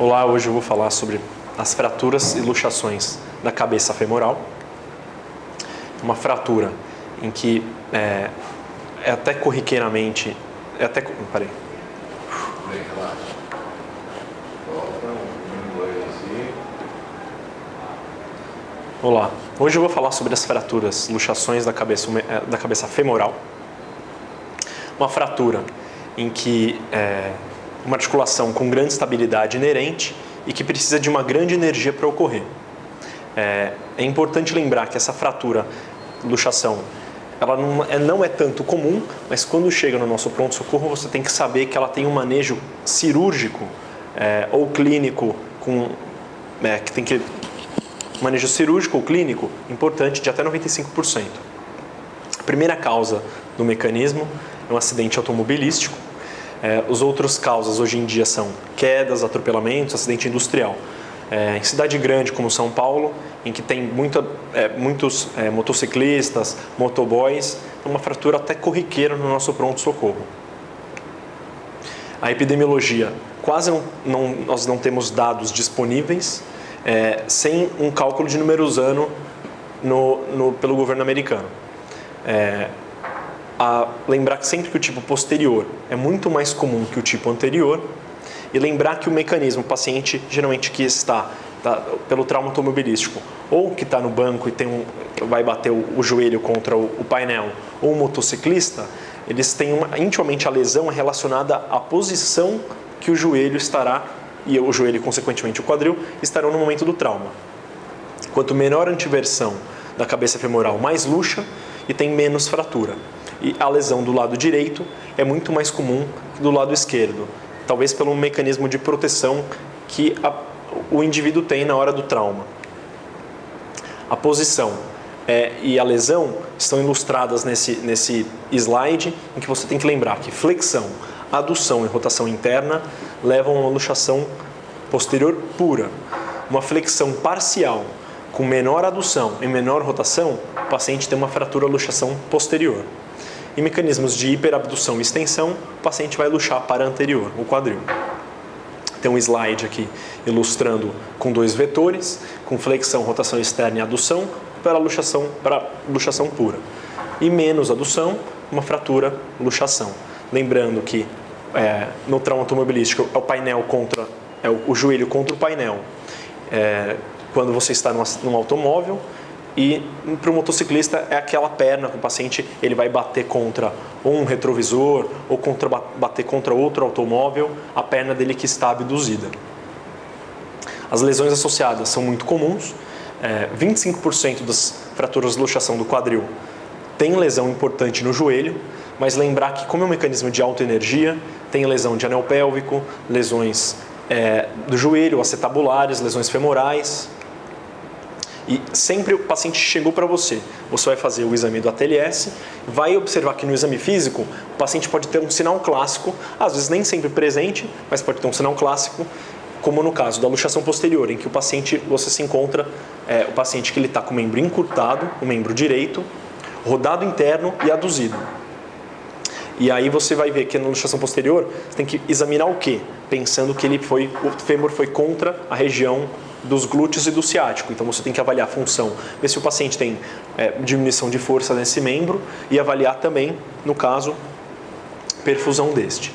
Olá, hoje eu vou falar sobre as fraturas e luxações da cabeça femoral. Uma fratura em que é até corriqueiramente... Peraí. Relaxa. Volta, dois assim. Olá, hoje eu vou falar sobre as fraturas, luxações da cabeça femoral. Uma fratura em que uma articulação com grande estabilidade inerente e que precisa de uma grande energia para ocorrer. É importante lembrar que essa fratura, luxação, ela não é tanto comum, mas quando chega no nosso pronto-socorro você tem que saber que ela tem um manejo cirúrgico ou clínico, que tem que manejo cirúrgico ou clínico importante de até 95%. A primeira causa do mecanismo é um acidente automobilístico. Os outros causas hoje em dia são quedas, atropelamentos, acidente industrial. Em cidade grande como São Paulo, em que tem muitos motociclistas, motoboys, é uma fratura até corriqueira no nosso pronto-socorro. A epidemiologia, nós não temos dados disponíveis, sem um cálculo de números ano pelo governo americano. Lembrar que sempre que o tipo posterior é muito mais comum que o tipo anterior, e lembrar que o mecanismo, o paciente geralmente que está pelo trauma automobilístico, ou que está no banco e vai bater o joelho contra o painel, ou um motociclista, eles têm intimamente a lesão relacionada à posição que o joelho estará, e o joelho, consequentemente o quadril, estarão no momento do trauma. Quanto menor a antiversão da cabeça femoral, mais luxa e tem menos fratura. E a lesão do lado direito é muito mais comum que do lado esquerdo, talvez pelo mecanismo de proteção que o indivíduo tem na hora do trauma. A posição e a lesão estão ilustradas nesse slide, em que você tem que lembrar que flexão, adução e rotação interna levam a uma luxação posterior pura. Uma flexão parcial com menor adução e menor rotação, o paciente tem uma fratura luxação posterior. Em mecanismos de hiperabdução e extensão, o paciente vai luxar para anterior, o quadril. Tem um slide aqui ilustrando com dois vetores, com flexão, rotação externa e adução, para luxação pura. E menos adução, uma fratura, luxação. Lembrando que no trauma automobilístico é o painel o joelho contra o painel. Quando você está num automóvel, e para o motociclista é aquela perna que o paciente ele vai bater contra um retrovisor ou bater contra outro automóvel, a perna dele que está abduzida. As lesões associadas são muito comuns. 25% das fraturas de luxação do quadril tem lesão importante no joelho, mas lembrar que, como é um mecanismo de alta energia, tem lesão de anel pélvico, lesões do joelho, acetabulares, lesões femorais. E sempre o paciente chegou para você vai fazer o exame do ATLS, vai observar que no exame físico o paciente pode ter um sinal clássico, às vezes nem sempre presente, mas pode ter um sinal clássico, como no caso da luxação posterior, em que você se encontra o paciente que ele está com o membro encurtado, o membro direito, rodado interno e aduzido. E aí você vai ver que na luxação posterior você tem que examinar o quê? Pensando que o fêmur foi contra a região dos glúteos e do ciático. Então você tem que avaliar a função, ver se o paciente tem diminuição de força nesse membro e avaliar também, no caso, perfusão deste.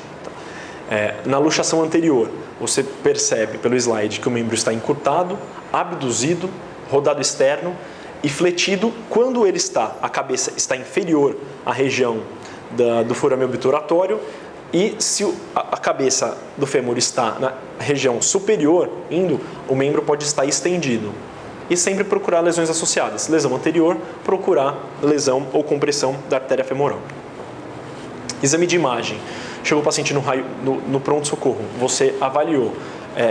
Na luxação anterior, você percebe pelo slide que o membro está encurtado, abduzido, rodado externo e fletido quando a cabeça está inferior à região do forame obturatório, e se a cabeça do fêmur está na região superior, o membro pode estar estendido. E sempre procurar lesões associadas. Lesão anterior, procurar lesão ou compressão da artéria femoral. Exame de imagem. Chegou o paciente no pronto-socorro, você avaliou,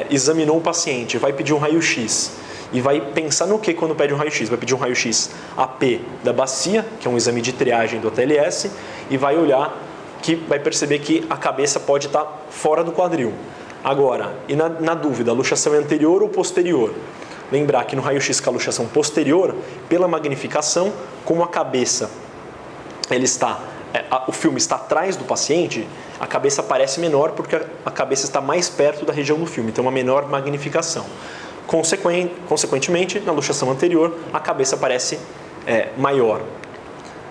examinou o paciente, vai pedir um raio-x. E vai pensar no que quando pede um raio-x? Vai pedir um raio-x AP da bacia, que é um exame de triagem do ATLS, e vai olhar que vai perceber que a cabeça pode estar fora do quadril. Agora, e na dúvida, a luxação é anterior ou posterior? Lembrar que no raio-x com a luxação posterior, pela magnificação, como a cabeça, o filme está atrás do paciente, a cabeça parece menor porque a cabeça está mais perto da região do filme, tem uma menor magnificação. Consequentemente, na luxação anterior, a cabeça parece maior.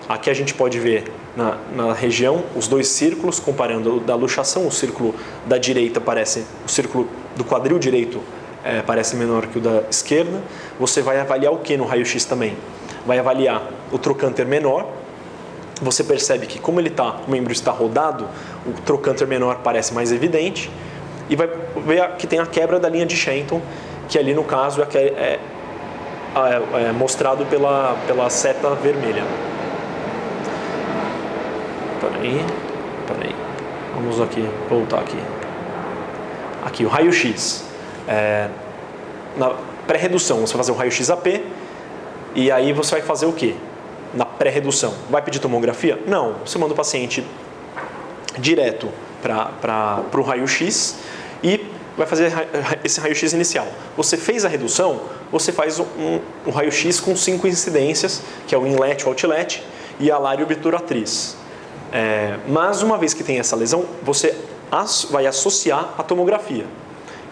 Aqui a gente pode ver na região os dois círculos, comparando da luxação. O círculo da direita o círculo do quadril direito parece menor que o da esquerda. Você vai avaliar o que no raio-x também? Vai avaliar o trocânter menor. Você percebe que como o membro está rodado, o trocânter menor parece mais evidente. E vai ver que tem a quebra da linha de Shenton, que ali no caso é mostrado pela seta vermelha. Peraí. Vamos voltar aqui. Aqui, o raio-x. Na pré-redução, você vai fazer um raio-x AP, e aí você vai fazer o quê? Na pré-redução. Vai pedir tomografia? Não. Você manda o paciente direto para o raio-x e vai fazer esse raio-x inicial. Você fez a redução, você faz um raio-x com 5 incidências, que é o inlet, o outlet e a alária obturatriz. Mas uma vez que tem essa lesão, você vai associar a tomografia.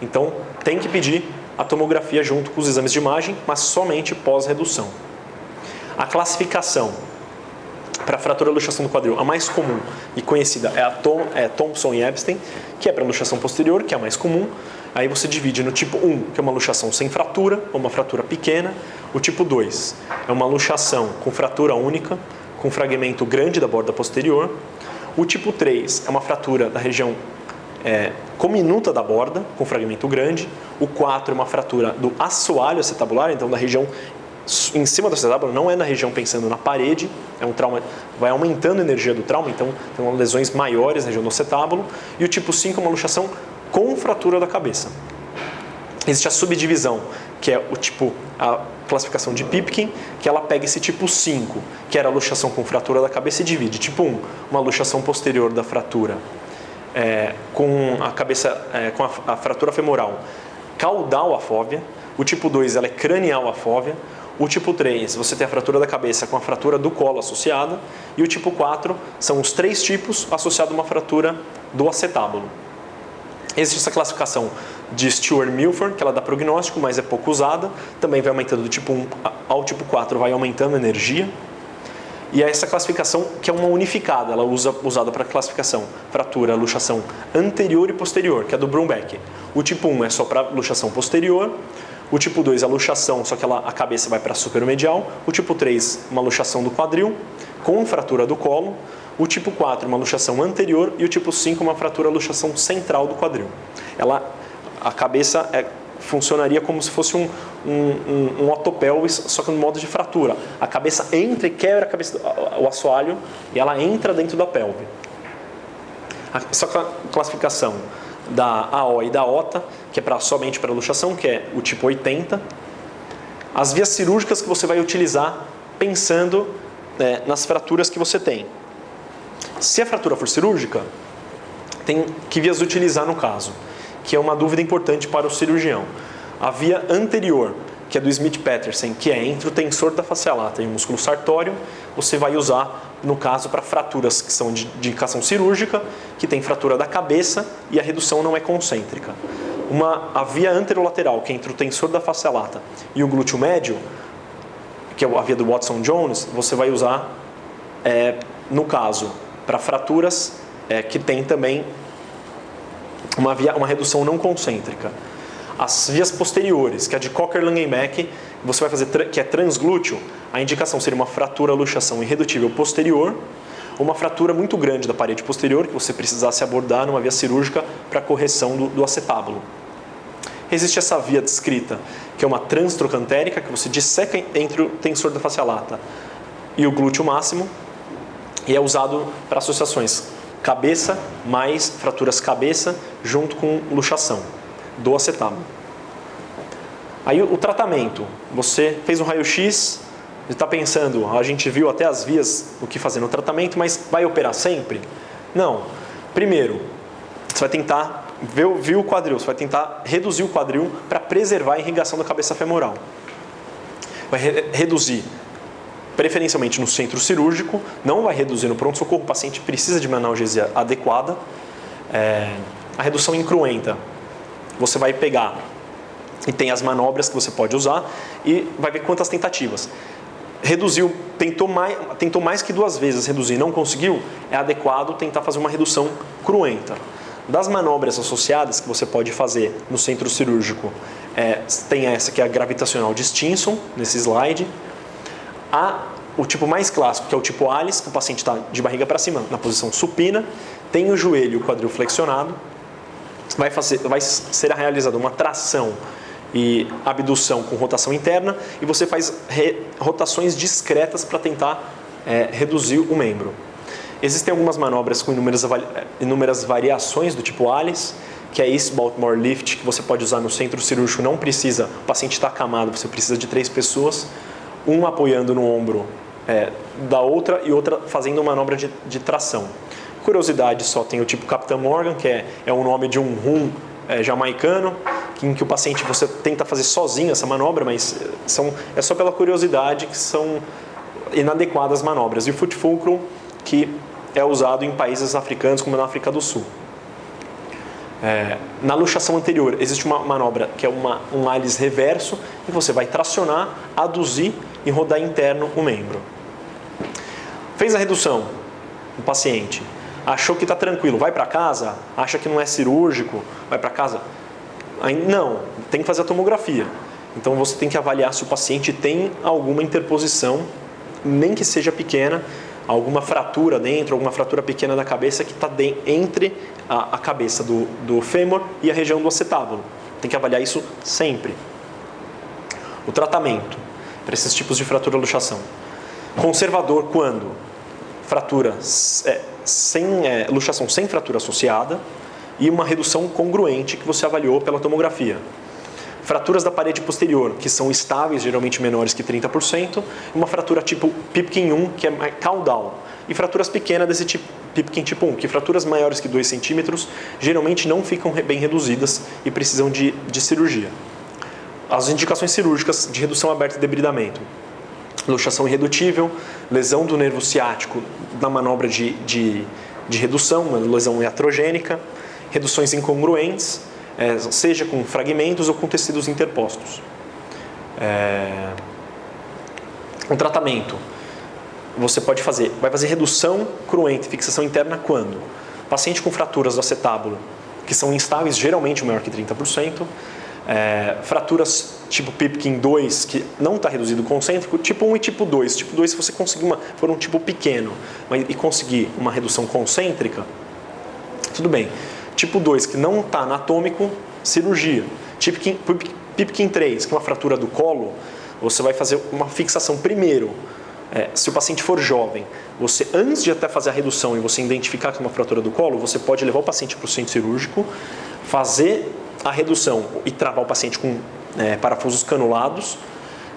Então, tem que pedir a tomografia junto com os exames de imagem, mas somente pós-redução. A classificação para fratura e luxação do quadril, a mais comum e conhecida é Thompson e Epstein, que é para luxação posterior, que é a mais comum. Aí você divide no tipo 1, que é uma luxação sem fratura, ou uma fratura pequena. O tipo 2 é uma luxação com fratura única, com fragmento grande da borda posterior. O tipo 3 é uma fratura da região cominuta da borda, com fragmento grande. O 4 é uma fratura do assoalho acetabular, então da região em cima do acetábulo, não é na região pensando na parede, é um trauma, vai aumentando a energia do trauma, então tem lesões maiores na região do acetábulo. E o tipo 5 é uma luxação com fratura da cabeça. Existe a subdivisão, que é a classificação de Pipkin, que ela pega esse tipo 5, que era a luxação com fratura da cabeça, e divide. Tipo 1, uma luxação posterior da fratura com a cabeça, com a fratura femoral caudal afóvia. O tipo 2 ela é cranial afóvia. O tipo 3, você tem a fratura da cabeça com a fratura do colo associada. E o tipo 4 são os 3 tipos associados a uma fratura do acetábulo. Existe essa classificação de Stewart-Milford, que ela dá prognóstico, mas é pouco usada. Também vai aumentando do tipo 1 ao tipo 4, vai aumentando a energia. E é essa classificação que é uma unificada, ela usada para classificação fratura, luxação anterior e posterior, que é do Brumbeck. O tipo 1 é só para luxação posterior. O tipo 2 é a luxação, só que a cabeça vai para superomedial. O tipo 3, uma luxação do quadril, com fratura do colo. O tipo 4, uma luxação anterior. E o tipo 5, uma fratura, luxação central do quadril. A cabeça funcionaria como se fosse um otopelvis, só que no modo de fratura. A cabeça entra e quebra o assoalho e ela entra dentro da pelve. Só que a classificação da AO e da OTA, que é somente para luxação, que é o tipo 80. As vias cirúrgicas que você vai utilizar pensando nas fraturas que você tem. Se a fratura for cirúrgica, tem que vias utilizar no caso, que é uma dúvida importante para o cirurgião. A via anterior, que é do Smith-Petersen, que é entre o tensor da face lata e o músculo sartório, você vai usar, no caso, para fraturas que são de indicação cirúrgica, que tem fratura da cabeça e a redução não é concêntrica. A via anterolateral, que é entre o tensor da face lata e o glúteo médio, que é a via do Watson-Jones, você vai usar, no caso, para fraturas que tem também uma redução não concêntrica. As vias posteriores, que é a de Cocker-Langenbeck, você vai fazer, que é transglúteo, a indicação seria uma fratura, luxação irredutível posterior, ou uma fratura muito grande da parede posterior, que você precisasse abordar numa via cirúrgica para correção do acetábulo. Existe essa via descrita, que é uma transtrocantérica, que você disseca entre o tensor da face lata e o glúteo máximo, e é usado para associações cabeça mais fraturas cabeça junto com luxação do acetábulo. Aí o tratamento, você fez um raio-x, está pensando, a gente viu até as vias o que fazer no tratamento, mas vai operar sempre? Não. Primeiro, você vai tentar ver o quadril, você vai tentar reduzir o quadril para preservar a irrigação da cabeça femoral. Vai reduzir preferencialmente no centro cirúrgico, não vai reduzir no pronto-socorro, o paciente precisa de uma analgesia adequada, A redução incruenta, você vai pegar e tem as manobras que você pode usar e vai ver quantas tentativas. Reduziu, tentou mais que 2 vezes reduzir, não conseguiu, é adequado tentar fazer uma redução cruenta. Das manobras associadas que você pode fazer no centro cirúrgico, tem essa que é a gravitacional de Stinson, nesse slide. O tipo mais clássico, que é o tipo Alice, que o paciente está de barriga para cima, na posição supina, tem o joelho e o quadril flexionado, vai ser realizada uma tração e abdução com rotação interna e você faz rotações discretas para tentar reduzir o membro. Existem algumas manobras com inúmeras variações do tipo Alice, que é East Baltimore Lift, que você pode usar no centro cirúrgico, não precisa, o paciente está acamado, você precisa de 3 pessoas, um apoiando no ombro da outra e outra fazendo manobra de tração. Curiosidade, só tem o tipo Captain Morgan, que é o nome de um rum jamaicano, em que o paciente você tenta fazer sozinho essa manobra, mas é só pela curiosidade que são inadequadas as manobras. E o foot fulcrum, que é usado em países africanos, como na África do Sul. Na luxação anterior, existe uma manobra que é um Alice reverso, e você vai tracionar, aduzir e rodar interno o membro. Fez a redução, o paciente achou que está tranquilo, vai para casa, acha que não é cirúrgico, vai para casa. Não, tem que fazer a tomografia. Então você tem que avaliar se o paciente tem alguma interposição, nem que seja pequena, alguma fratura dentro, alguma fratura pequena da cabeça que está entre a cabeça do fêmur e a região do acetábulo. Tem que avaliar isso sempre. O tratamento para esses tipos de fratura luxação. Conservador quando? Fratura luxação sem fratura associada e uma redução congruente que você avaliou pela tomografia. Fraturas da parede posterior, que são estáveis, geralmente menores que 30%, e uma fratura tipo Pipkin 1, que é caudal. E fraturas pequenas desse tipo Pipkin tipo 1, que fraturas maiores que 2 centímetros geralmente não ficam bem reduzidas e precisam de cirurgia. As indicações cirúrgicas de redução aberta e debridamento. Luxação irredutível, lesão do nervo ciático na manobra de redução, uma lesão iatrogênica, reduções incongruentes, seja com fragmentos ou com tecidos interpostos. Um tratamento, você vai fazer redução cruenta e fixação interna quando? Paciente com fraturas do acetábulo, que são instáveis, geralmente maior que 30%, fraturas tipo Pipkin 2, que não está reduzido concêntrico, tipo 1 e tipo 2. Tipo 2, se você conseguir for um tipo pequeno e conseguir uma redução concêntrica, tudo bem. Tipo 2, que não está anatômico, cirurgia. Pipkin 3, que é uma fratura do colo, você vai fazer uma fixação primeiro. Se o paciente for jovem, você, antes de até fazer a redução e você identificar que é uma fratura do colo, você pode levar o paciente para o centro cirúrgico, fazer a redução e travar o paciente com parafusos canulados.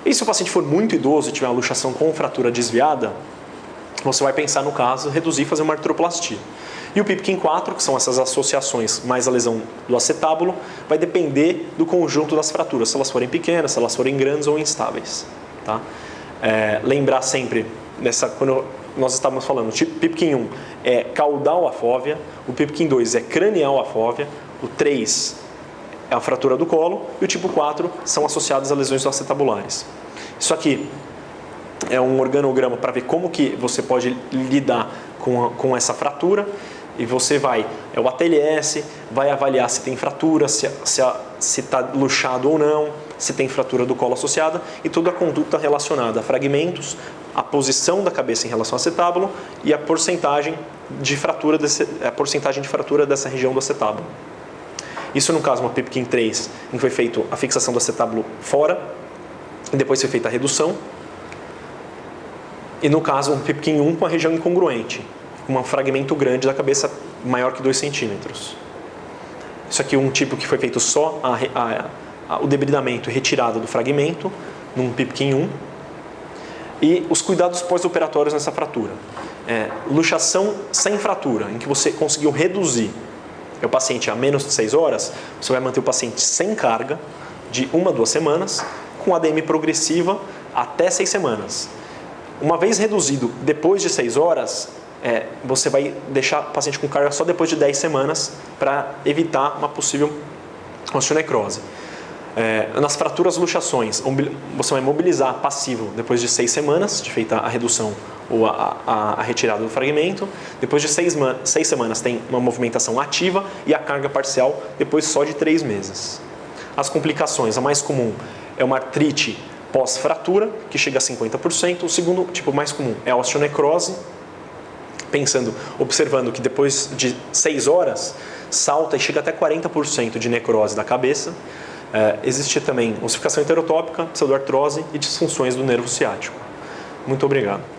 E se o paciente for muito idoso e tiver uma luxação com fratura desviada, você vai pensar no caso, reduzir e fazer uma artroplastia. E o Pipkin 4, que são essas associações mais a lesão do acetábulo, vai depender do conjunto das fraturas, se elas forem pequenas, se elas forem grandes ou instáveis. Tá? Lembrar sempre, quando nós estávamos falando, o tipo Pipkin 1 é caudal afóvia, o Pipkin 2 é cranial afóvia, o 3 é a fratura do colo e o tipo 4 são associados a lesões acetabulares. Isso aqui é um organograma para ver como que você pode lidar com essa fratura. E você é o ATLS, vai avaliar se tem fratura, se está luxado ou não, se tem fratura do colo associada e toda a conduta relacionada a fragmentos, a posição da cabeça em relação ao acetábulo e a porcentagem de fratura dessa região do acetábulo. Isso no caso uma Pipkin 3, em que foi feita a fixação do acetábulo fora e depois foi feita a redução. E no caso um Pipkin 1 com a região incongruente, um fragmento grande da cabeça maior que 2 centímetros. Isso aqui é um tipo que foi feito só o debridamento e retirada do fragmento, num Pipkin 1. E os cuidados pós-operatórios nessa fratura. Luxação sem fratura, em que você conseguiu reduzir o paciente a menos de 6 horas, você vai manter o paciente sem carga de 1 a 2 semanas, com ADM progressiva até 6 semanas. Uma vez reduzido depois de 6 horas, você vai deixar o paciente com carga só depois de 10 semanas para evitar uma possível osteonecrose. Nas fraturas luxações, você vai mobilizar passivo depois de 6 semanas, de feita a redução ou a retirada do fragmento. Depois de 6 semanas tem uma movimentação ativa e a carga parcial depois só de 3 meses. As complicações, a mais comum é uma artrite pós-fratura, que chega a 50%. O segundo tipo mais comum é a osteonecrose, observando que depois de 6 horas salta e chega até 40% de necrose da cabeça. Existe também ossificação heterotópica, pseudoartrose e disfunções do nervo ciático. Muito obrigado.